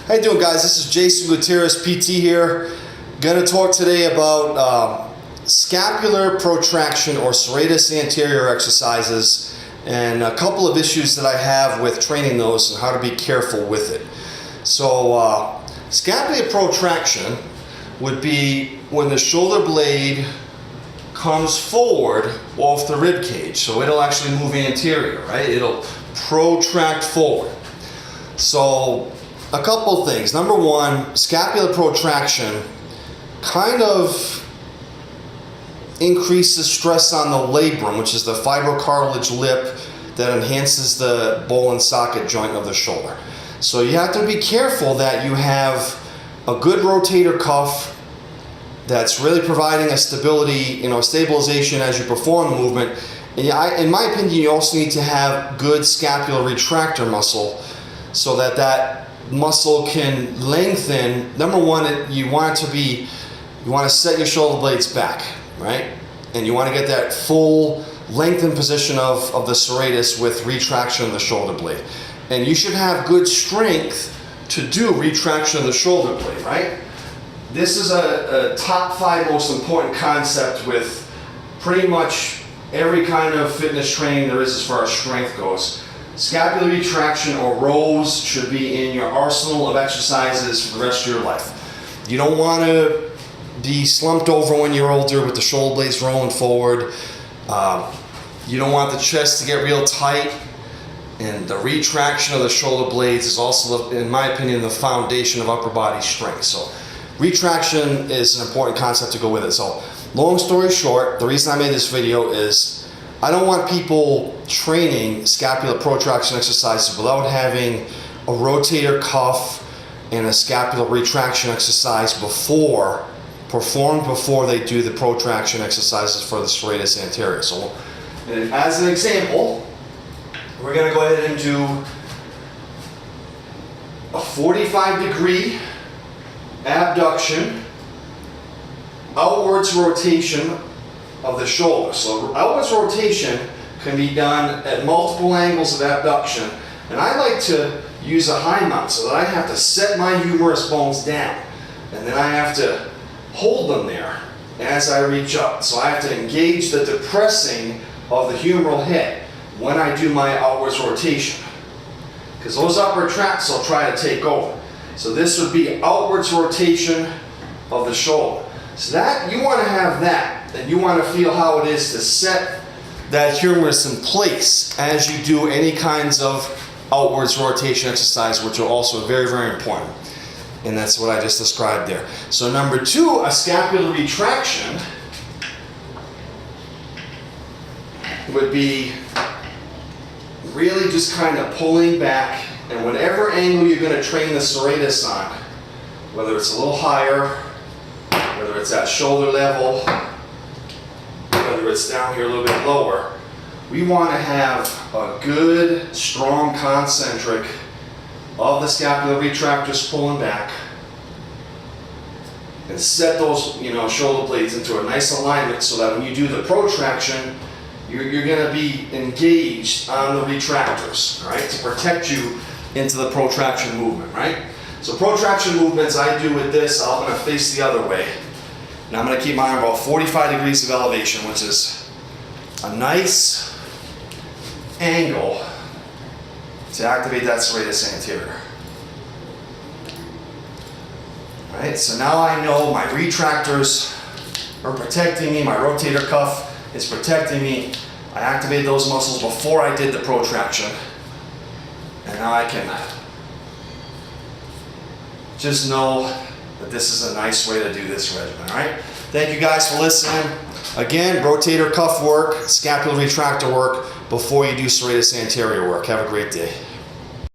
How you doing, guys? This is Jason Gutierrez, PT here. Gonna talk today about scapular protraction or serratus anterior exercises and a couple of issues that I have with training those and how to be careful with it. So scapular protraction would be when the shoulder blade comes forward off the rib cage. So it'll actually move anterior, right? It'll protract forward. So a couple things. Number one, scapular protraction kind of increases stress on the labrum, which is the fibrocartilage lip that enhances the ball and socket joint of the shoulder. So you have to be careful that you have a good rotator cuff that's really providing a stability, stabilization as you perform the movement. And in my opinion, you also need to have good scapular retractor muscle so that that muscle can lengthen. Number one, you want to set your shoulder blades back, right? And you want to get that full lengthened position of the serratus with retraction of the shoulder blade. And you should have good strength to do retraction of the shoulder blade, right? This is a top 5 most important concept with pretty much every kind of fitness training there is as far as strength goes. Scapular retraction or rows should be in your arsenal of exercises for the rest of your life. You don't want to be slumped over when you're older with the shoulder blades rolling forward. You don't want the chest to get real tight. And the retraction of the shoulder blades is also, in my opinion, the foundation of upper body strength. So retraction is an important concept to go with it. So long story short, the reason I made this video is I don't want people training scapular protraction exercises without having a rotator cuff and a scapular retraction exercise performed before they do the protraction exercises for the serratus anterior. So as an example, we're going to go ahead and do a 45-degree abduction, outwards rotation of the shoulder. So outwards rotation can be done at multiple angles of abduction, and I like to use a high mount so that I have to set my humerus bones down, and then I have to hold them there as I reach up. So I have to engage the depressing of the humeral head when I do my outwards rotation, because those upper traps will try to take over. So this would be outwards rotation of the shoulder. So that, you want to have that, and you want to feel how it is to set that humerus in place as you do any kinds of outwards rotation exercise, which are also very, very important. And that's what I just described there. So number 2, a scapular retraction would be really just kind of pulling back, and whatever angle you're going to train the serratus on, whether it's a little higher, whether it's at shoulder level, whether it's down here a little bit lower, we want to have a good, strong concentric of the scapular retractors pulling back, and set those shoulder blades into a nice alignment so that when you do the protraction, you're going to be engaged on the retractors, right, to protect you into the protraction movement, right? So protraction movements I do with this, I'm going to face the other way. And I'm going to keep my arm about 45 degrees of elevation, which is a nice angle to activate that serratus anterior. All right, so now I know my retractors are protecting me, my rotator cuff is protecting me. I activated those muscles before I did the protraction. And now I can just know that this is a nice way to do this regimen, all right? Thank you guys for listening. Again, rotator cuff work, scapular retractor work before you do serratus anterior work. Have a great day.